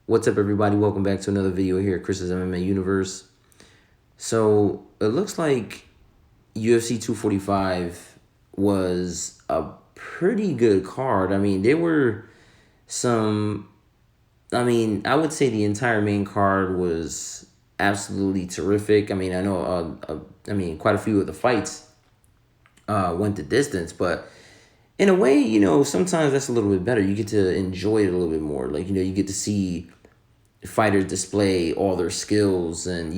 What's up, everybody? Welcome back to another video here at Chris's MMA Universe. So it looks like UFC 245 was a pretty good card. I mean, there were some. I would say the entire main card was absolutely terrific. I mean, I know. Quite a few of the fights went the distance, but in a way, sometimes that's a little bit better. You get to enjoy it a little bit more. Like, you get to see fighters display all their skills and,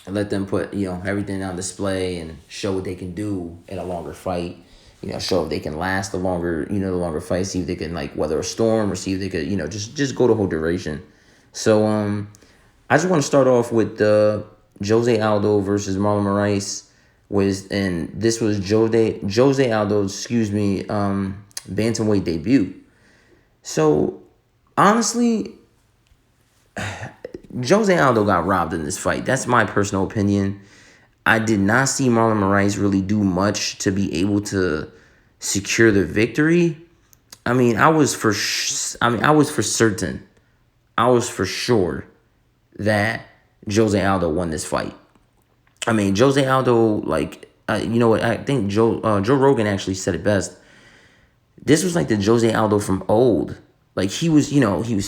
let them put, everything on display and show what they can do in a longer fight. Show if they can last the longer fight, see if they can like weather a storm or see if they could, just go the whole duration. So I just want to start off with Jose Aldo versus Marlon Moraes and this was Jose Aldo's, bantamweight debut. So honestly, Jose Aldo got robbed in this fight. That's my personal opinion. I did not see Marlon Moraes really do much to be able to secure the victory. I was for certain. I was for sure that Jose Aldo won this fight. Jose Aldo, you know what? I think Joe Rogan actually said it best. This was like the Jose Aldo from old. Like he was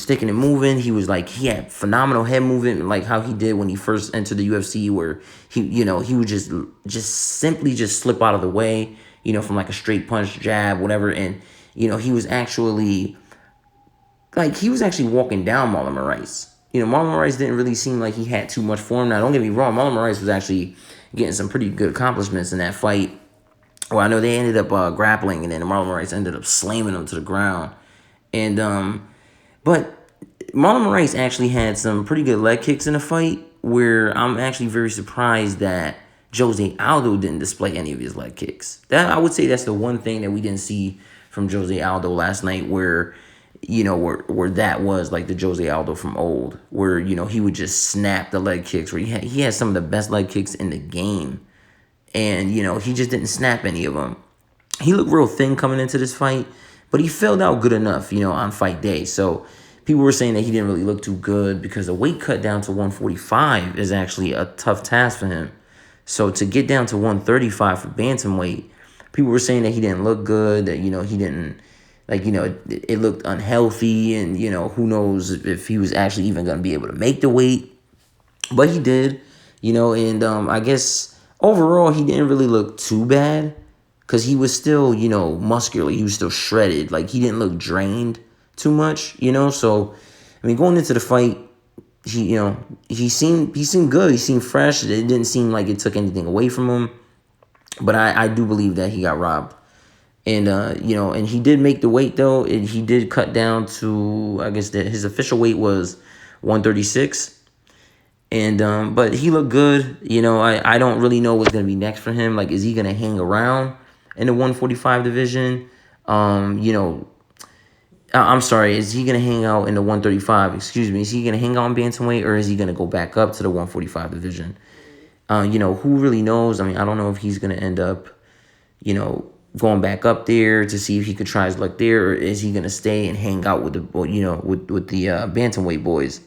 sticking and moving. He had phenomenal head movement, like how he did when he first entered the UFC, where he would just simply slip out of the way, from like a straight punch, jab, whatever. And, he was actually walking down Marlon Moraes. Marlon Moraes didn't really seem like he had too much for him. Now, don't get me wrong, Marlon Moraes was actually getting some pretty good accomplishments in that fight. Well, I know they ended up grappling, and then Marlon Moraes ended up slamming him to the ground. And but Marlon Moraes actually had some pretty good leg kicks in the fight, where I'm actually very surprised that Jose Aldo didn't display any of his leg kicks. That, I would say, that's the one thing that we didn't see from Jose Aldo last night, where where that was like the Jose Aldo from old, where he would just snap the leg kicks, where he had some of the best leg kicks in the game, and he just didn't snap any of them. He looked real thin coming into this fight, but he filled out good enough, on fight day. So people were saying that he didn't really look too good because the weight cut down to 145 is actually a tough task for him. So to get down to 135 for bantamweight, people were saying that he didn't look good, that, he didn't, it looked unhealthy, and, who knows if he was actually even going to be able to make the weight. But he did, and I guess overall he didn't really look too bad, because he was still, muscular. He was still shredded. Like, he didn't look drained too much, So, going into the fight, he seemed good. He seemed fresh. It didn't seem like it took anything away from him. But I do believe that he got robbed. And, and he did make the weight, though. He did cut down to, I guess, that his official weight was 136. And but he looked good. I don't really know what's gonna be next for him. Like, is he gonna hang around in the 145 division? I'm sorry, is he gonna hang out in the 135? Excuse me, is he gonna hang out in bantamweight, or is he gonna go back up to the 145 division? Who really knows? I don't know if he's gonna end up, going back up there to see if he could try his luck there, or is he gonna stay and hang out with the with the bantamweight boys?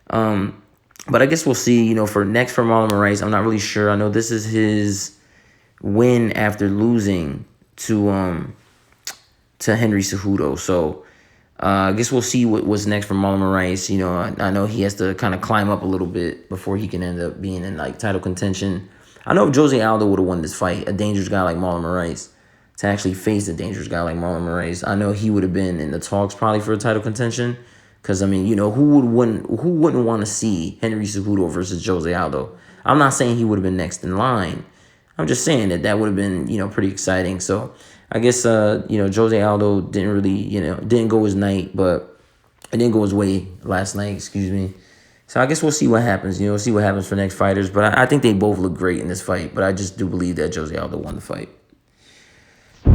But I guess we'll see, for Marlon Moraes. I'm not really sure. I know this is his win after losing to Henry Cejudo. So I guess we'll see what's next for Marlon Moraes. I know he has to kind of climb up a little bit before he can end up being in like title contention. I know if Jose Aldo would have won this fight, a dangerous guy like Marlon Moraes, to actually face a dangerous guy like Marlon Moraes, I know he would have been in the talks probably for a title contention. Because, who wouldn't want to see Henry Cejudo versus Jose Aldo? I'm not saying he would have been next in line. I'm just saying that would have been, pretty exciting. So I guess, Jose Aldo didn't really, didn't go his night, but it didn't go his way last night, excuse me. So I guess we'll see what happens, see what happens for next fighters. But I think they both look great in this fight. But I just do believe that Jose Aldo won the fight.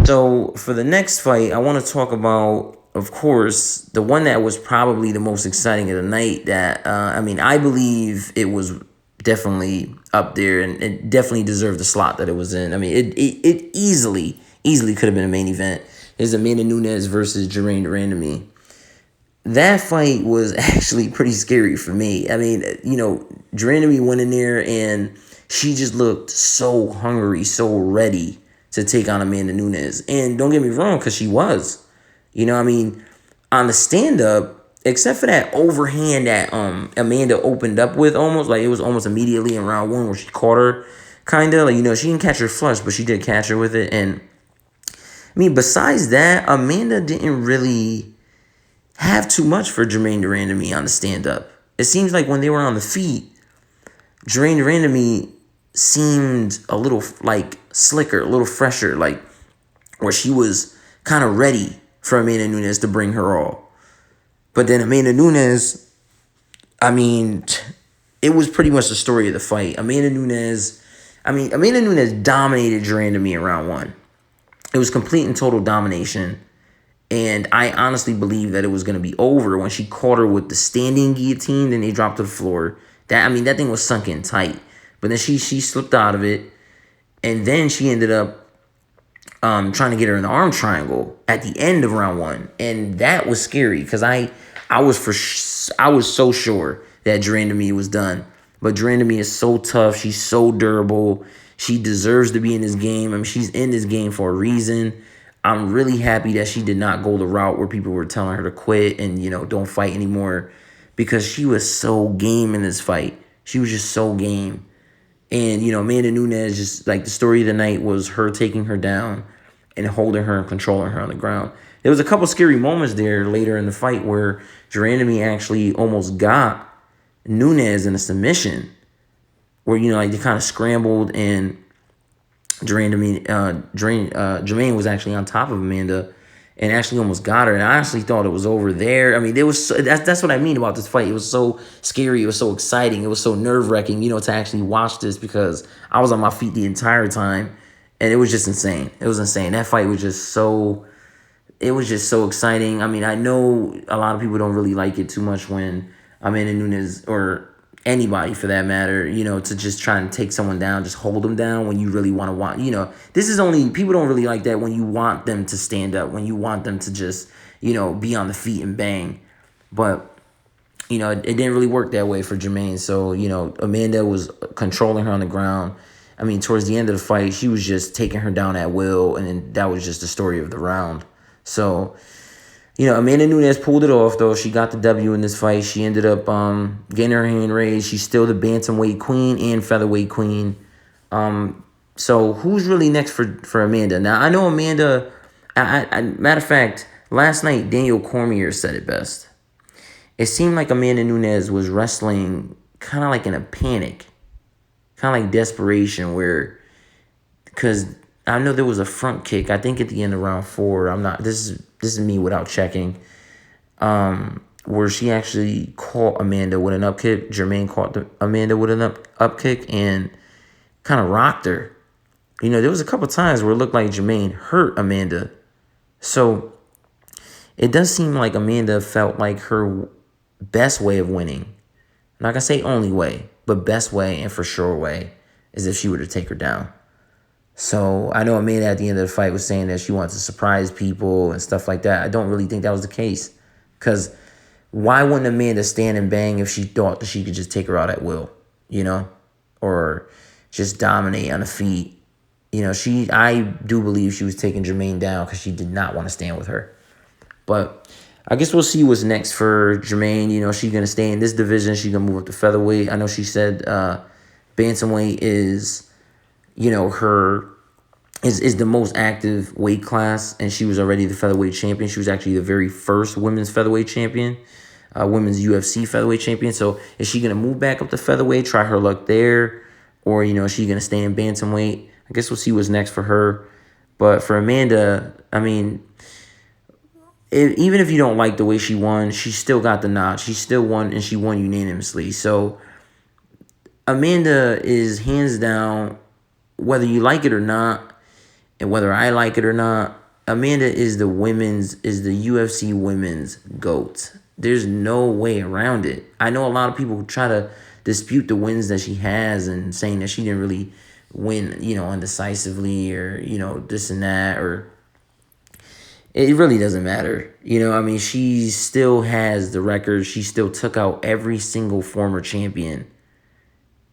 So for the next fight, I want to talk about, of course, the one that was probably the most exciting of the night. That I believe it was definitely up there, and it definitely deserved the slot that it was in. It easily could have been a main event. It's Amanda Nunes versus Germaine de Randamie. that fight was actually pretty scary for me. I mean, Durandamy went in there and she just looked so hungry, so ready to take on Amanda Nunes. And don't get me wrong, because she was. I mean, on the stand up, except for that overhand that Amanda opened up with, almost like it was almost immediately in round one where she caught her, kind of like, she didn't catch her flush, but she did catch her with it. And I mean, besides that, Amanda didn't really have too much for Jermaine Durandamy on the stand up. It seems like when they were on the feet, Jermaine Durandamy seemed a little like slicker, a little fresher, like where she was kind of ready for Amanda Nunes to bring her all. But then Amanda Nunes, I mean, it was pretty much the story of the fight. Amanda Nunes dominated Durandamy in round one. It was complete and total domination. And I honestly believe that it was going to be over when she caught her with the standing guillotine. Then they dropped to the floor. That thing was sunk in tight. But then she slipped out of it. And then she ended up trying to get her in the arm triangle at the end of round one. And that was scary because I was so sure that Durandamy was done. But Durandamy is so tough. She's so durable. She deserves to be in this game. I mean, she's in this game for a reason. I'm really happy that she did not go the route where people were telling her to quit and, don't fight anymore, because she was so game in this fight. She was just so game. And, Amanda Nunes, just like the story of the night was her taking her down and holding her and controlling her on the ground. There was a couple scary moments there later in the fight where Durandamy actually almost got Nunes in a submission where, they kind of scrambled and Jermaine was actually on top of Amanda and actually almost got her. And I actually thought it was over there. I mean, that's what I mean about this fight. It was so scary. It was so exciting. It was so nerve-wracking, to actually watch this, because I was on my feet the entire time. And it was just insane. It was insane. That fight was just so exciting. I mean, I know a lot of people don't really like it too much when Amanda Nunes, or anybody for that matter, to just try and take someone down, just hold them down when you really want, this is only, people don't really like that when you want them to stand up, when you want them to just, be on the feet and bang. But, it didn't really work that way for Jermaine. So, Amanda was controlling her on the ground. I mean, towards the end of the fight, she was just taking her down at will, and then that was just the story of the round. So, Amanda Nunes pulled it off, though. She got the W in this fight. She ended up getting her hand raised. She's still the bantamweight queen and featherweight queen. So who's really next for Amanda? Now, I know Amanda, matter of fact, last night, Daniel Cormier said it best. It seemed like Amanda Nunes was wrestling kind of like in a panic, kind of like desperation, because I know there was a front kick, I think at the end of round 4. This is me without checking. Where she actually caught Amanda with an up kick. Jermaine caught Amanda with an up kick and kind of rocked her. There was a couple times where it looked like Jermaine hurt Amanda. So it does seem like Amanda felt like her best way of winning, I'm not gonna say only way, but best way and for sure way, is if she were to take her down. So I know Amanda at the end of the fight was saying that she wanted to surprise people and stuff like that. I don't really think that was the case, because why wouldn't Amanda stand and bang if she thought that she could just take her out at will, or just dominate on the feet? I do believe she was taking Jermaine down because she did not want to stand with her. But I guess we'll see what's next for Jermaine. She's going to stay in this division. She's going to move up to featherweight. I know she said bantamweight is, her is the most active weight class, and she was already the featherweight champion. She was actually the very first women's featherweight champion, women's UFC featherweight champion. So is she going to move back up to featherweight, try her luck there, or, is she going to stay in bantamweight? I guess we'll see what's next for her. But for Amanda, I mean, even if you don't like the way she won, she still got the nod. She still won, and she won unanimously. So Amanda is hands down, whether you like it or not, and whether I like it or not, Amanda is the UFC women's GOAT. There's no way around it. I know a lot of people who try to dispute the wins that she has and saying that she didn't really win, undecisively, or, this and that, or it really doesn't matter. I mean, she still has the record. She still took out every single former champion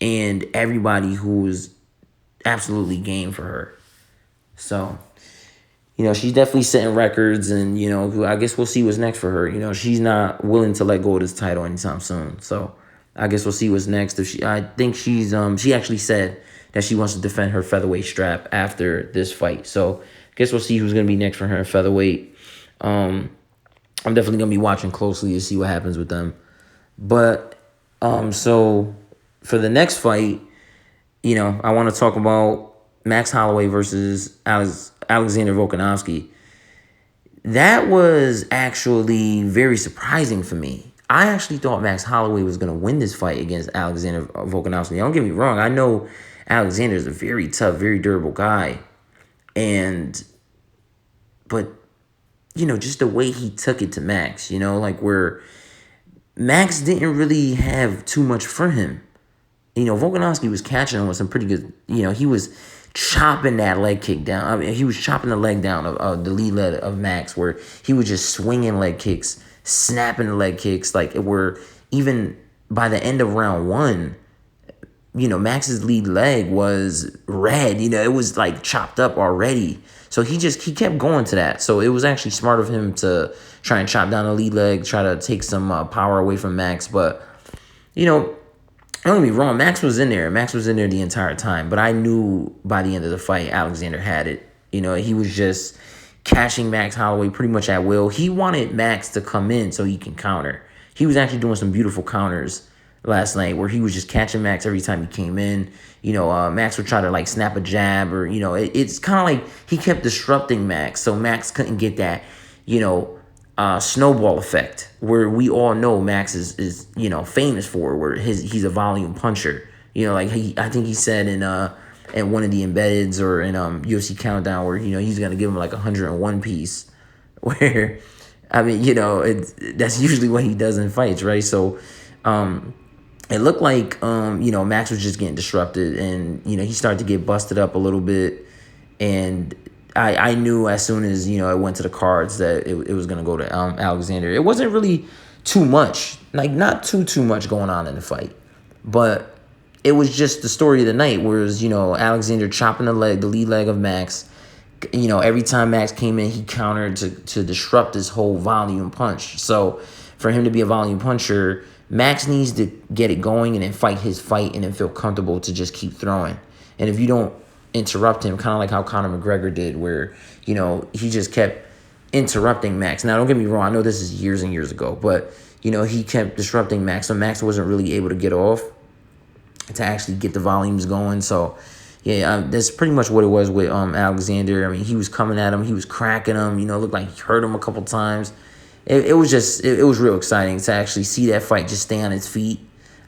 and everybody who was absolutely game for her. So, she's definitely setting records, and, I guess we'll see what's next for her. She's not willing to let go of this title anytime soon. So, I guess we'll see what's next. I think she actually said that she wants to defend her featherweight strap after this fight. So, I guess we'll see who's going to be next for her in featherweight. I'm definitely going to be watching closely to see what happens with them. But, so for the next fight, I want to talk about Max Holloway versus Alexander Volkanovski. That was actually very surprising for me. I actually thought Max Holloway was going to win this fight against Alexander Volkanovski. Don't get me wrong. I know Alexander is a very tough, very durable guy. But, just the way he took it to Max, like where Max didn't really have too much for him. Volkanovski was catching him with some pretty good, he was chopping that leg kick down. I mean, he was chopping the leg down of the lead leg of Max, where he was just swinging leg kicks, snapping the leg kicks, like where even by the end of round one, Max's lead leg was red. It was like chopped up already. So he kept going to that. So it was actually smart of him to try and chop down the lead leg, try to take some power away from Max. But, don't get me wrong, Max was in there. Max was in there the entire time. But I knew by the end of the fight, Alexander had it. He was just catching Max Holloway pretty much at will. He wanted Max to come in so he can counter. He was actually doing some beautiful counters last night where he was just catching Max every time he came in. Max would try to like snap a jab or, it's kind of like he kept disrupting Max. So Max couldn't get that, snowball effect where we all know Max is famous for, where he's a volume puncher. I think he said in one of the embeddeds or in UFC Countdown where he's gonna give him like 101 piece, where I mean that's usually what he does in fights, right? So it looked like Max was just getting disrupted, and he started to get busted up a little bit, and I knew as soon as it went to the cards that it was gonna go to Alexander. It wasn't really too much, like not too much going on in the fight, but it was just the story of the night. Whereas Alexander chopping the lead leg of Max. Every time Max came in, he countered to disrupt his whole volume punch. So for him to be a volume puncher, Max needs to get it going and then fight his fight and then feel comfortable to just keep throwing. And if you don't interrupt him, kind of like how Conor McGregor did, where he just kept interrupting Max. Now don't get me wrong, I know this is years and years ago, but he kept disrupting Max, so Max wasn't really able to get off to actually get the volumes going. So yeah, that's pretty much what it was with Alexander. I mean, he was coming at him, he was cracking him, looked like he hurt him a couple times. It was real exciting to actually see that fight just stay on its feet.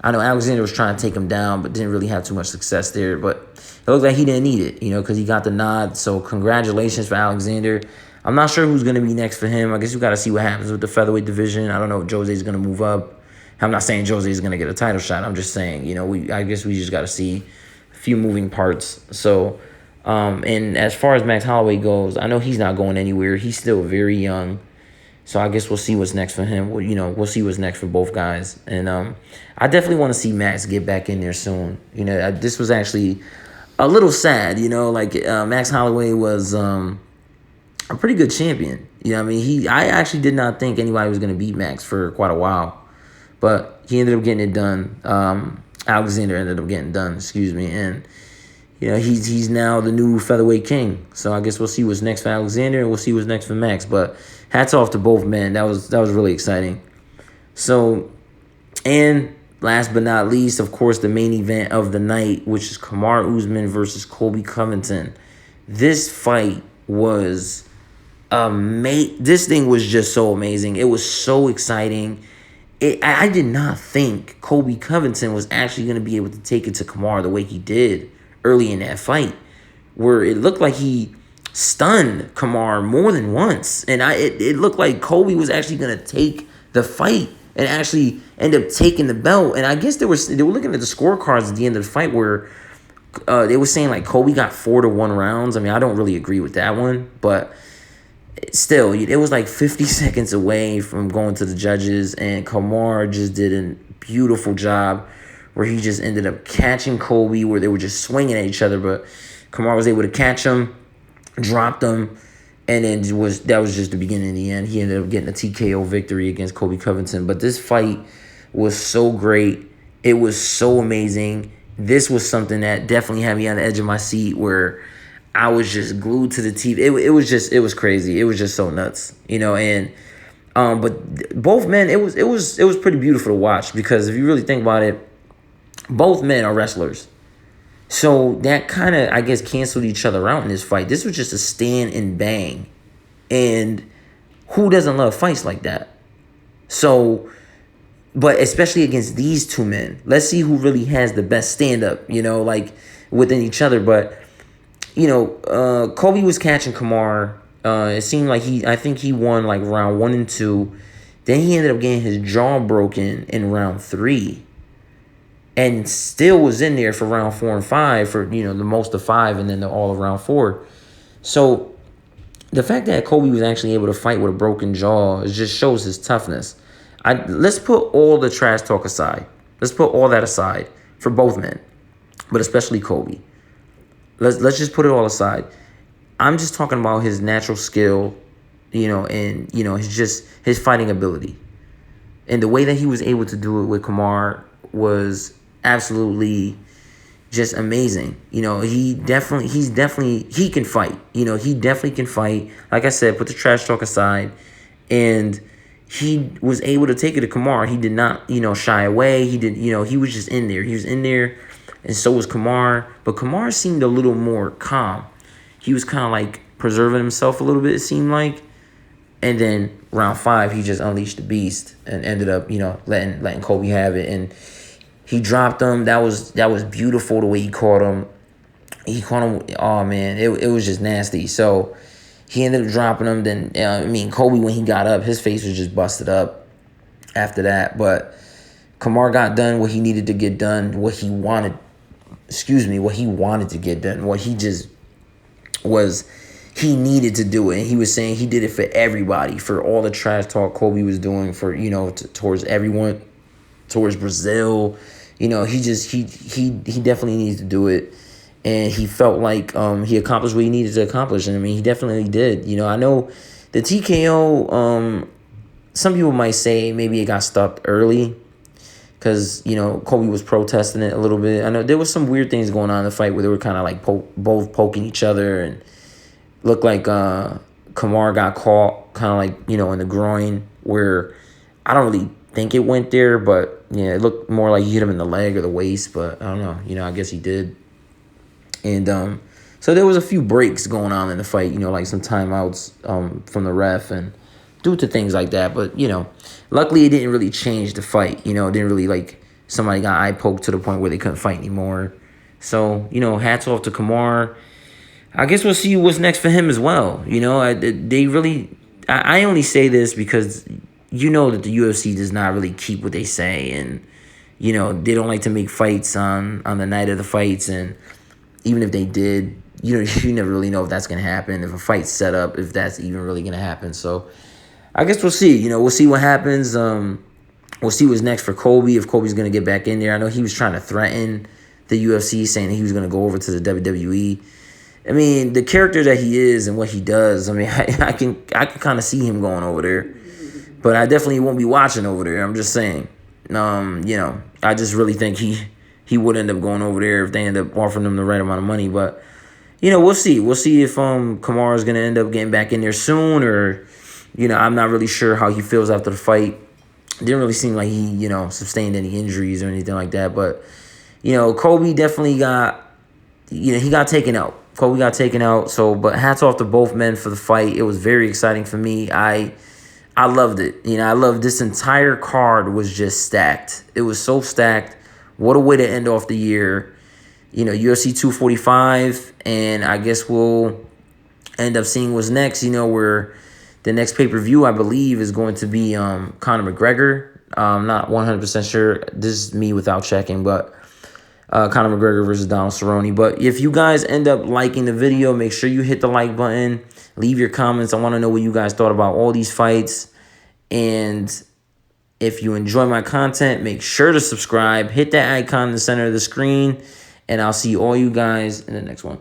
I know Alexander was trying to take him down, but didn't really have too much success there. But it looked like he didn't need it, because he got the nod. So congratulations for Alexander. I'm not sure who's going to be next for him. I guess we got to see what happens with the featherweight division. I don't know if Jose's going to move up. I'm not saying Jose's going to get a title shot. I'm just saying, I guess we just got to see a few moving parts. So, and as far as Max Holloway goes, I know he's not going anywhere. He's still very young. So I guess we'll see what's next for him. We'll see what's next for both guys. And I definitely want to see Max get back in there soon. This was actually a little sad, Max Holloway was a pretty good champion. I actually did not think anybody was going to beat Max for quite a while. But he ended up getting it done. Alexander ended up getting done, and he's now the new featherweight king. So I guess we'll see what's next for Alexander, and we'll see what's next for Max. But hats off to both men. That was really exciting. So, and last but not least, of course, the main event of the night, which is Kamaru Usman versus Colby Covington. This fight was amazing. This thing was just so amazing. It was so exciting. I did not think Colby Covington was actually going to be able to take it to Kamaru the way he did early in that fight, where it looked like he stunned Kamaru more than once. And it looked like Colby was actually going to take the fight and actually end up taking the belt. And I guess they were looking at the scorecards at the end of the fight where they were saying like Colby got 4-1 rounds. I mean, I don't really agree with that one, but Still, it was like 50 seconds away from going to the judges, and Kamar just did a beautiful job where he just ended up catching Colby, where they were just swinging at each other, but Kamar was able to catch him, dropped him, and then that was just the beginning of the end. He ended up getting a TKO victory against Colby Covington. But this fight was so great. It was so amazing. This was something that definitely had me on the edge of my seat, where I was just glued to the TV. It was crazy. It was just so nuts, and but both men, it was pretty beautiful to watch, because if you really think about it, both men are wrestlers. So that kind of, I guess, canceled each other out in this fight. This was just a stand and bang. And who doesn't love fights like that? So, but especially against these two men, let's see who really has the best stand-up, like within each other. But, Kobe was catching Kamar. It seemed like I think he won like round 1 and 2. Then he ended up getting his jaw broken in round 3. And still was in there for round 4 and 5 for, the most of 5, and then all of round 4. So the fact that Kobe was actually able to fight with a broken jaw just shows his toughness. Let's put all the trash talk aside. Let's put all that aside for both men, but especially Kobe. Let's just put it all aside. I'm just talking about his natural skill, and his fighting ability, and the way that he was able to do it with Kamar was absolutely just amazing. He can fight. He definitely can fight. Like I said, put the trash talk aside, and he was able to take it to Kamar. He did not, shy away. He was just in there. He was in there, and so was Kamar. But Kamar seemed a little more calm. He was kind of like preserving himself a little bit, it seemed like. And then round 5, he just unleashed the beast and ended up, letting Kobe have it. And he dropped him. That was beautiful the way he caught him. Oh, man, it was just nasty. So he ended up dropping him. Then, Kobe, when he got up, his face was just busted up after that. But Kamar got done what he needed to get done, what he wanted to get done, what he just was, he needed to do it. And he was saying he did it for everybody, for all the trash talk Kobe was doing, for, towards everyone, towards Brazil. He definitely needs to do it. And he felt like he accomplished what he needed to accomplish. And, he definitely did. I know the TKO, some people might say maybe it got stopped early because, Kobe was protesting it a little bit. I know there was some weird things going on in the fight where they were kind of like both poking each other, and looked like Kamar got caught kind of like, in the groin, where I don't really think it went there, but yeah, it looked more like he hit him in the leg or the waist, but I don't know, I guess he did. And so there was a few breaks going on in the fight, like some timeouts from the ref, and due to things like that. But, luckily it didn't really change the fight. It didn't really, like, somebody got eye poked to the point where they couldn't fight anymore. So, hats off to Kamar. I guess we'll see what's next for him as well. I only say this because that the UFC does not really keep what they say, and they don't like to make fights on the night of the fights, and even if they did, you never really know if that's gonna happen, if a fight's set up, if that's even really gonna happen. So I guess we'll see. We'll see what happens. We'll see what's next for Kobe, if Kobe's gonna get back in there. I know he was trying to threaten the UFC, saying that he was gonna go over to the WWE. The character that he is and what he does, I can kind of see him going over there. But I definitely won't be watching over there. I'm just saying. I just really think he would end up going over there if they end up offering him the right amount of money. But, we'll see. We'll see if Kamar is going to end up getting back in there soon, or, I'm not really sure how he feels after the fight. Didn't really seem like he, sustained any injuries or anything like that. But, Kobe definitely got, he got taken out. Kobe got taken out. So, but hats off to both men for the fight. It was very exciting for me. I loved it. I loved this entire card was just stacked. It was so stacked. What a way to end off the year. UFC 245, and I guess we'll end up seeing what's next. Where the next pay-per-view, I believe, is going to be Conor McGregor. I'm not 100% sure. This is me without checking, but Conor McGregor versus Donald Cerrone. But if you guys end up liking the video, make sure you hit the like button. Leave your comments. I want to know what you guys thought about all these fights. And if you enjoy my content, make sure to subscribe. Hit that icon in the center of the screen. And I'll see all you guys in the next one.